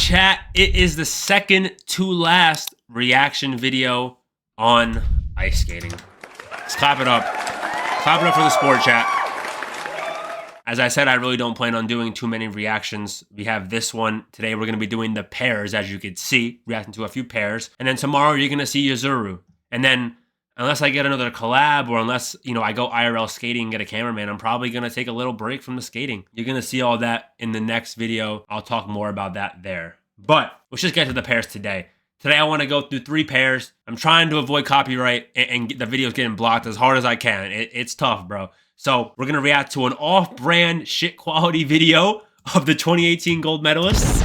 chat, it is the second to last reaction video on ice skating. Let's clap it up. Clap it up for the sport, chat. As I said, I really don't plan on doing too many reactions. We have this one. Today we're going to be doing the pairs, as you can see, reacting to a few pairs. And then tomorrow you're going to see Yuzuru. And then, unless I get another collab or unless, I go IRL skating and get a cameraman, I'm probably going to take a little break from the skating. You're going to see all that in the next video. I'll talk more about that there. But let's just get to the pairs today. Today I want to go through 3 pairs. I'm trying to avoid copyright and the videos getting blocked as hard as I can. It's tough, bro. So we're going to react to an off-brand shit quality video of the 2018 gold medalists.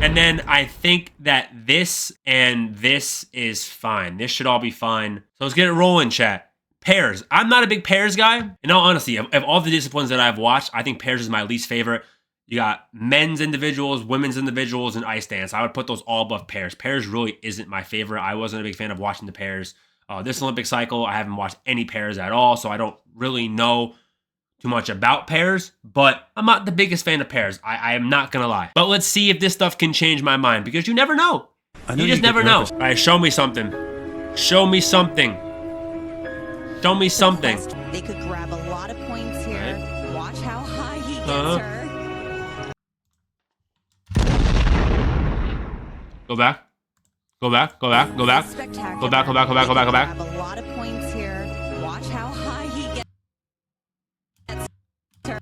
And then I think that this and this is fine. This should all be fine. So let's get it rolling, chat. Pairs. I'm not a big pairs guy. In all honesty, of all the disciplines that I've watched, I think pairs is my least favorite. You got men's individuals, women's individuals, and ice dance. I would put those all above pairs. Pairs really isn't my favorite. I wasn't a big fan of watching the pairs. This Olympic cycle, I haven't watched any pairs at all, so I don't really know too much about pairs, but I'm not the biggest fan of pairs. I am not gonna lie. But let's see if this stuff can change my mind, because you never know. You just never know. All right, show me something. Show me something. Show me something. They could grab a lot of points here. Right. Watch how high he gets her. Go back. Go back, go back, go back. Go back, go back, go back, go back, go back. A lot of points here. Watch how high he gets her.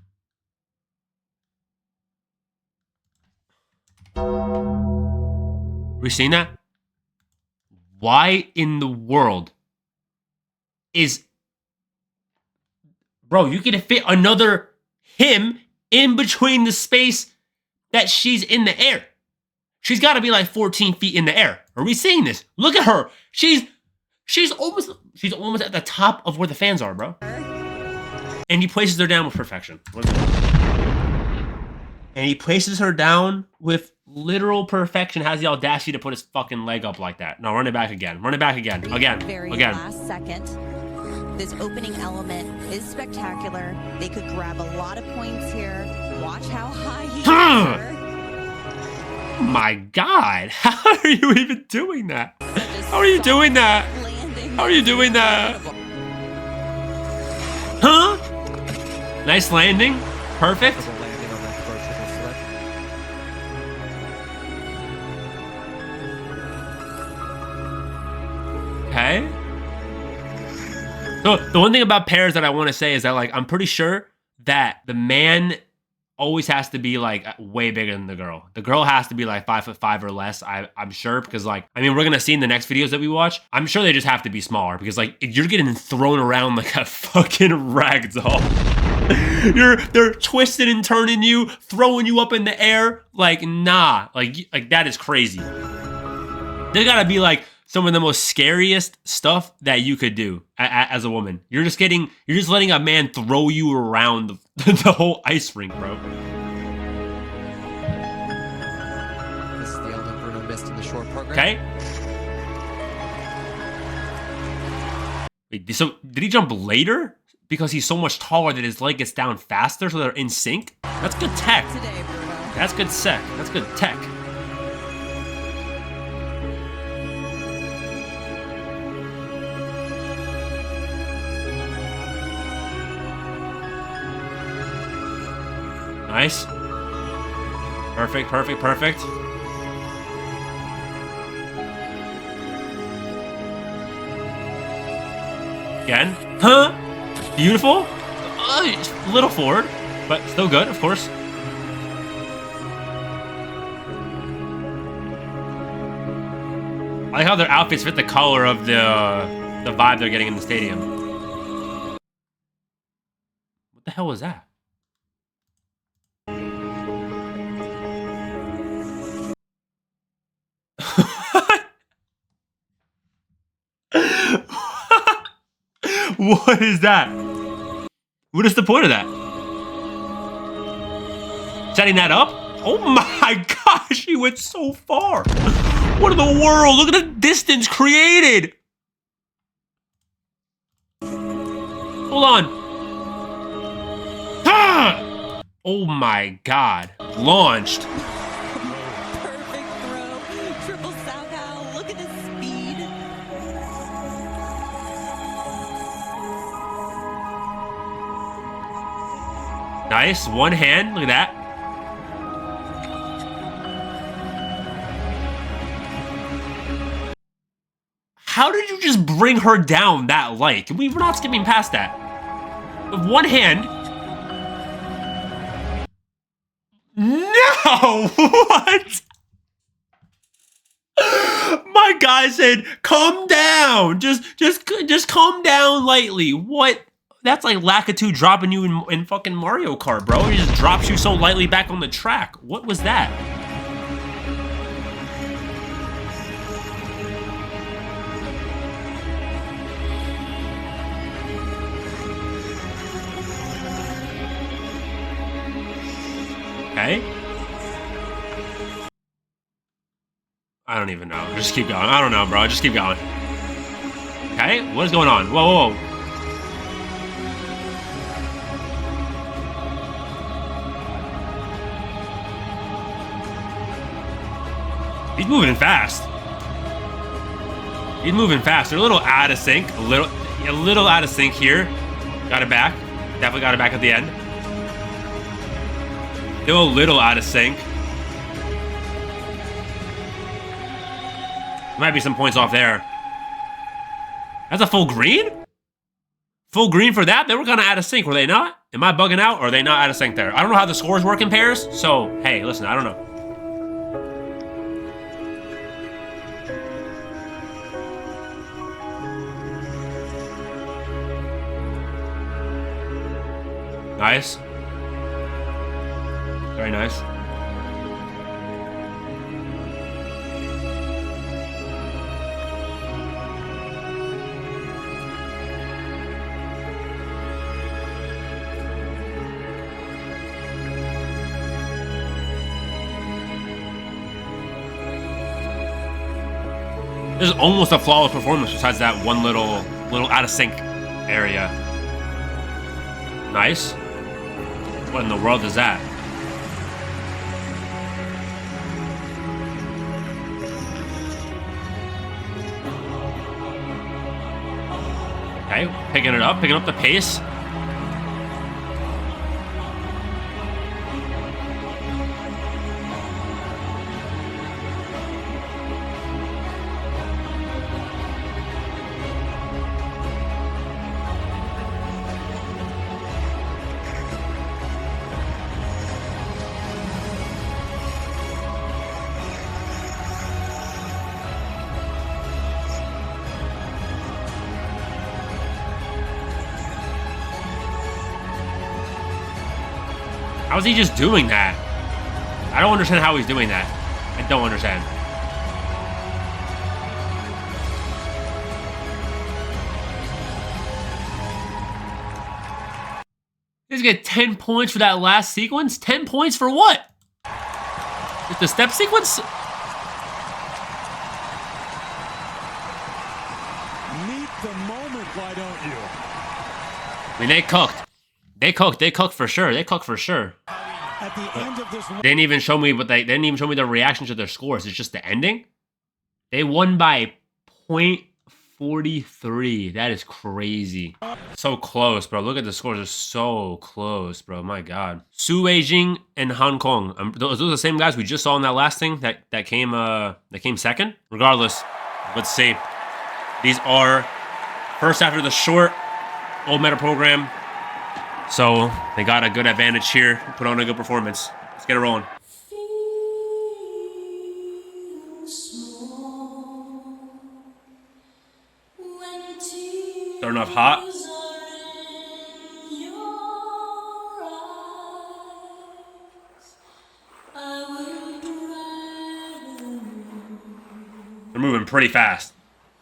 We seen that? Why in the world is... Bro, you can fit another him in between the space that she's in the air. She's got to be like 14 feet in the air. Are we seeing this? Look at her. She's almost at the top of where the fans are, bro. And he places her down with perfection. And he places her down with literal perfection. Has the audacity to put his fucking leg up like that. No, run it back again. Run it back again. Again. Last second. This opening element is spectacular. They could grab a lot of points here. Watch how high he gets her. My God, how are you even doing that? How are you doing that? How are you doing that? Huh? Nice landing. Perfect. Okay. So the one thing about pairs that I want to say is that, like, I'm pretty sure that the man always has to be like way bigger than the girl. The girl has to be like 5'5" or less. I'm sure, because like, I mean, we're gonna see in the next videos that we watch. I'm sure they just have to be smaller, because like, if you're getting thrown around like a fucking rag doll. They're twisting and turning you, throwing you up in the air. Like, nah, like that is crazy. They gotta be like some of the most scariest stuff that you could do as a woman. You're just letting a man throw you around the whole ice rink, bro. This is the element Bruno missed in the short program. Okay. Wait, so did he jump later? Because he's so much taller that his leg gets down faster, so they're in sync? That's good tech. Today, Bruno. That's good tech. That's good tech. Nice. Perfect, perfect, perfect. Again. Huh? Beautiful. A little forward, but still good, of course. I like how their outfits fit the color of the vibe they're getting in the stadium. What the hell was that? What is that? What is the point of that? Setting that up? Oh my gosh, he went so far. What in the world? Look at the distance created. Hold on. Ah! Oh my God. Launched. Nice. One hand. Look at that. How did you just bring her down that light? We're not skipping past that. With one hand. No! What? My guy said, calm down. Just calm down lightly. What? That's like Lakitu dropping you in fucking Mario Kart, bro. He just drops you so lightly back on the track. What was that? Okay. I don't even know. Just keep going. I don't know, bro. Just keep going. Okay, what is going on? Whoa, whoa, whoa. He's moving fast. He's moving fast. They're a little out of sync. A little out of sync here. Got it back. Definitely got it back at the end. They're a little out of sync. There might be some points off there. That's a full green? Full green for that? They were kind of out of sync, were they not? Am I bugging out, or are they not out of sync there? I don't know how the scores work in pairs, so, hey, listen, I don't know. Nice. Very nice. This is almost a flawless performance besides that one little out of sync area. Nice. What in the world is that? Okay, picking up the pace. How is he just doing that? I don't understand how he's doing that. I don't understand. He's gonna get 10 points for that last sequence? 10 points for what? Just the step sequence? Meet the moment, why don't you? I mean, they cooked. They cooked for sure. They cooked for sure. At the end of this, They didn't even show me what they didn't even show me the reaction to their scores. It's just the ending. They won by 0.43. That is crazy. So close, bro. Look at the scores. They're so close, bro. My God. Wenjing and Hong Kong. Those are the same guys we just saw in that last thing that came second. Regardless, let's see. These are first after the short old meta program. So they got a good advantage here. Put on a good performance. Let's get it rolling. Starting off hot. They're moving pretty fast.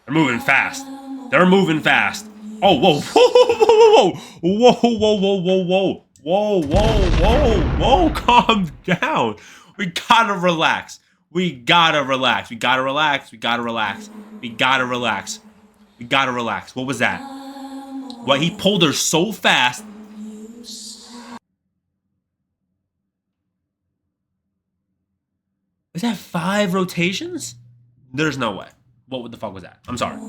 They're moving fast. They're moving fast. Oh, whoa, whoa, whoa, whoa, whoa, whoa, whoa, whoa, whoa, whoa, whoa, whoa, calm down. We gotta relax. We gotta relax. We gotta relax. We gotta relax. We gotta relax. We gotta relax. What was that? What, he pulled her so fast. Is that 5 rotations? There's no way. What the fuck was that? I'm sorry.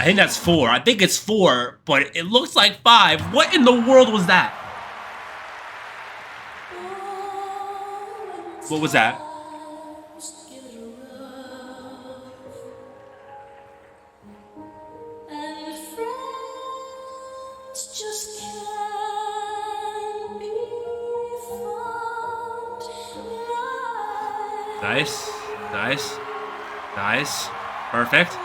I think that's 4. I think it's 4, but it looks like 5. What in the world was that? What was that? Nice, nice, nice, perfect.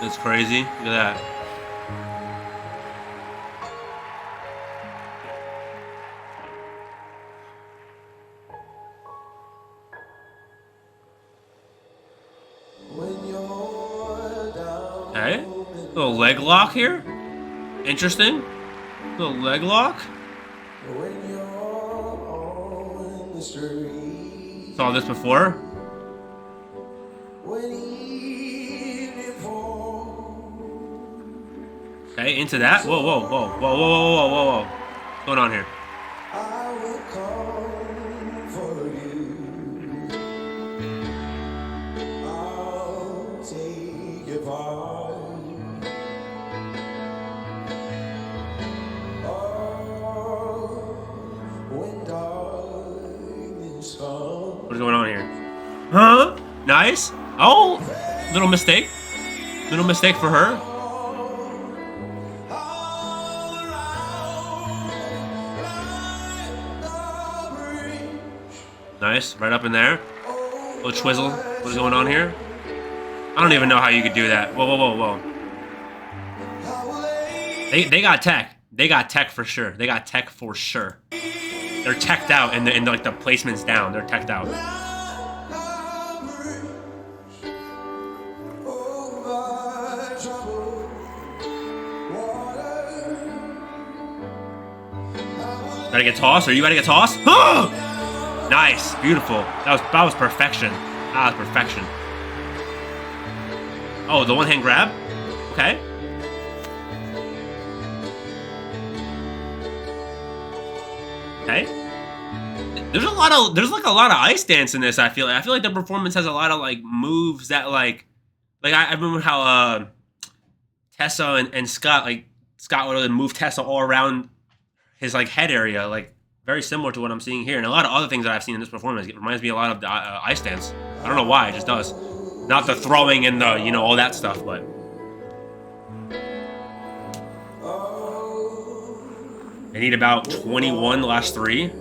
That's crazy. Look at that. Okay. Little leg lock here. Interesting. Little leg lock. Saw this before. Okay, into that. Whoa, whoa, whoa, whoa, whoa, whoa, whoa, whoa. What's going on here? What's going on here? Huh? Nice. Oh, little mistake. Little mistake for her. Nice, right up in there. Little twizzle. What is going on here? I don't even know how you could do that. Whoa, whoa, whoa, whoa. They got tech. They got tech for sure. They got tech for sure. They're teched out, and like the placement's down. They're teched out. Gotta get tossed? Are you about to get tossed? Nice, beautiful. That was perfection. That was perfection. Oh, the one hand grab? Okay. Okay. There's like a lot of ice dance in this, I feel like the performance has a lot of like moves that like I remember how Tessa and Scott would move Tessa all around his like head area, like very similar to what I'm seeing here, and a lot of other things that I've seen in this performance. It reminds me a lot of the ice dance. I don't know why, it just does. Not the throwing and the, you know, all that stuff, but. They need about 21 the last 3. Do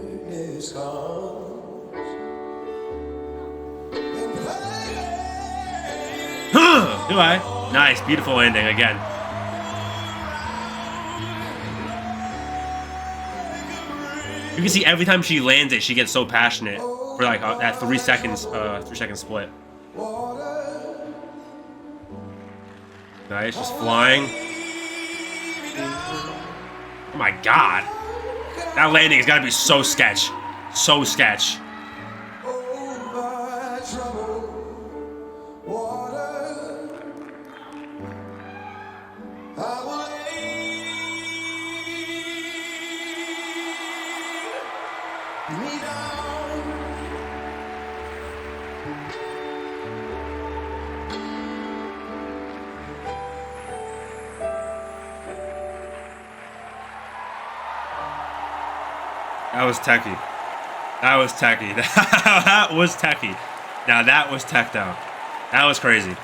I? Nice, beautiful ending again. You can see every time she lands it, she gets so passionate for like that 3 seconds, 3-second split. Nice, just flying. Oh my god. That landing has got to be so sketch. So sketch. That was techie. That was techie. That was techie. Now that was teched out. That was crazy.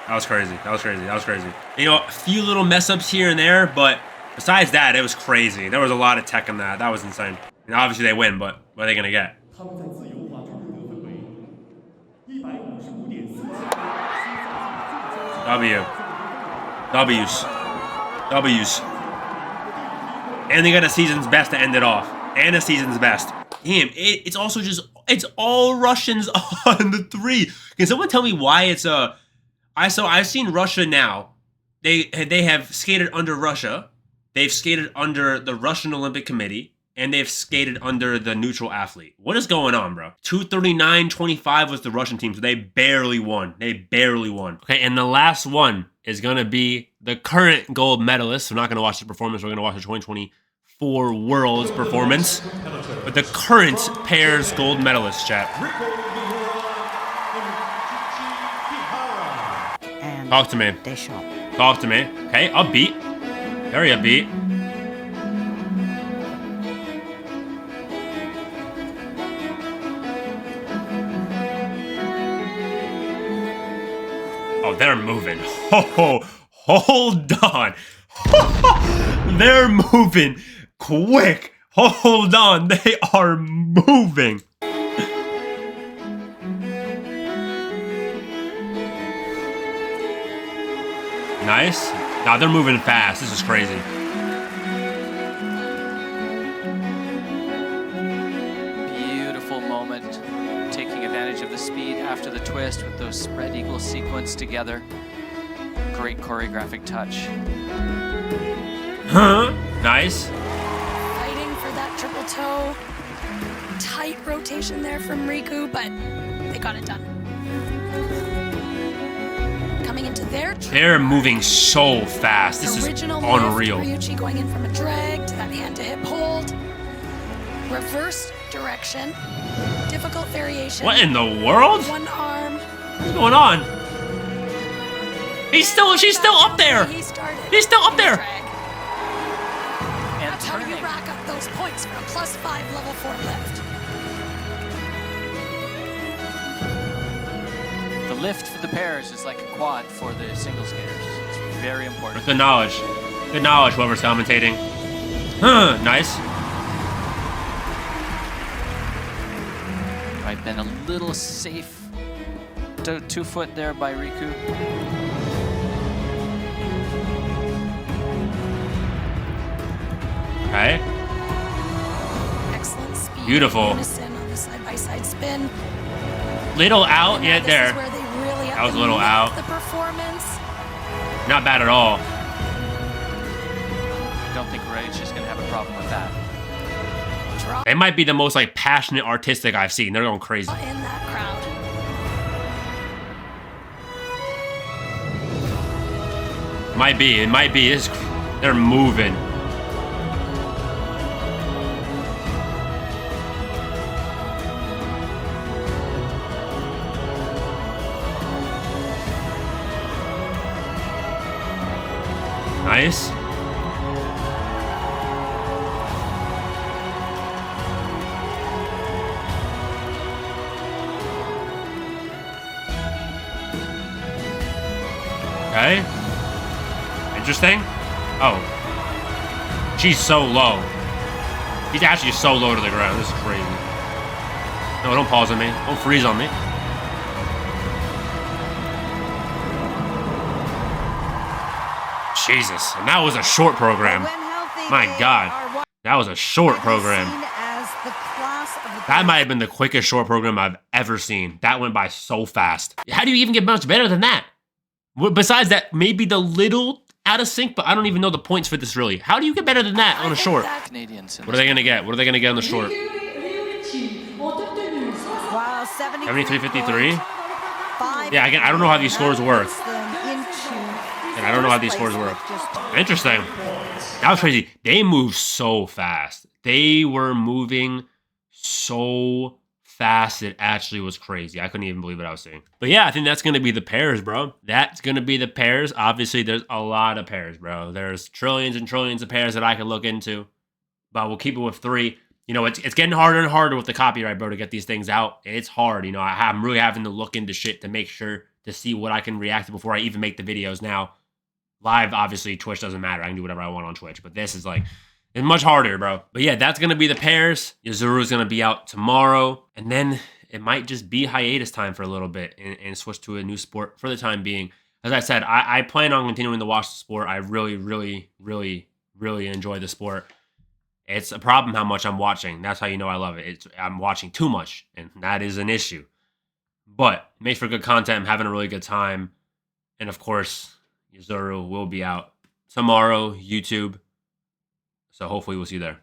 That was crazy. That was crazy. That was crazy. You know, a few little mess ups here and there, but besides that, it was crazy. There was a lot of tech in that. That was insane. And obviously they win, but what are they gonna get? W's. And they got a season's best to end it off. And a season's best. Damn, it's also just, it's all Russians on the 3. Can someone tell me why it's a... I've seen Russia now. They have skated under Russia. They've skated under the Russian Olympic Committee. And they've skated under the neutral athlete. What is going on, bro? 239-25 was the Russian team, so they barely won. They barely won. Okay, and the last one is going to be the current gold medalist. We're not going to watch the performance. We're going to watch the 2024 Worlds performance. But the current pairs gold medalist, chat. And Talk to me. Deschamps. Talk to me. Okay, upbeat. Very upbeat. Oh, they're moving. Oh, hold on. They're moving quick. Hold on. They are moving. Nice. Now they're moving fast. This is crazy. Beautiful moment. Taking advantage of the speed after the twist with those spread eagle sequence together. Great choreographic touch. Huh? Nice. Fighting for that triple toe. Tight rotation there from Riku, but they got it done. Coming into their They're moving so fast. This is original unreal. lift, Ryuichi going in from a drag to that hand to hip hold. Reverse direction. Difficult variation. What in the world? One arm. What's going on? She's still up there. He started. He's still up there. Drag. And That's how you turning. rack up those points for a +5 level 4 lift. The lift for the pairs is like a quad for the single skaters. It's very important. Good knowledge. Good knowledge, whoever's commentating. Huh, nice. Right, been a little safe. 2 foot there by Riku. Okay. Excellent speed. Beautiful. Unison on the side-by-side spin. Little out, And yeah, this there. is where they really have That was to a little make out. The performance. Not bad at all. Don't think Ryuichi's gonna have a problem with that. Draw They might be the most like passionate artistic I've seen. They're going crazy. in that crowd. Might be. It might be. They're moving. Nice. Okay. Interesting. Oh. She's so low. She's actually so low to the ground. This is crazy. No, don't pause on me. Don't freeze on me. Jesus. And that was a short program. My God. That was a short program. That might have been the quickest short program I've ever seen. That went by so fast. How do you even get much better than that? Besides that, maybe the little out of sync, but I don't even know the points for this really. How do you get better than that on a short? Canadians. What are they gonna get? What are they gonna get on the short? Wow, 73-53? Yeah, again, I don't know how these scores work. And I don't know how these scores work. Interesting. That was crazy. They moved so fast. They were moving so fast. It actually was crazy. I couldn't even believe what I was seeing. But yeah, I think that's going to be the pairs, bro. That's going to be the pairs. Obviously, there's a lot of pairs, bro. There's trillions and trillions of pairs that I could look into. But we'll keep it with 3. You know, it's getting harder and harder with the copyright, bro, to get these things out. It's hard. You know, I'm really having to look into shit to make sure to see what I can react to before I even make the videos. Now, live, obviously, Twitch doesn't matter. I can do whatever I want on Twitch. But this is like, it's much harder, bro. But yeah, that's going to be the pairs. Yuzuru's going to be out tomorrow. And then it might just be hiatus time for a little bit and switch to a new sport for the time being. As I said, I plan on continuing to watch the sport. I really, really, really, really enjoy the sport. It's a problem how much I'm watching. That's how you know I love it. I'm watching too much, and that is an issue. But it makes for good content. I'm having a really good time. And of course, Yuzuru will be out tomorrow, YouTube. So hopefully we'll see you there.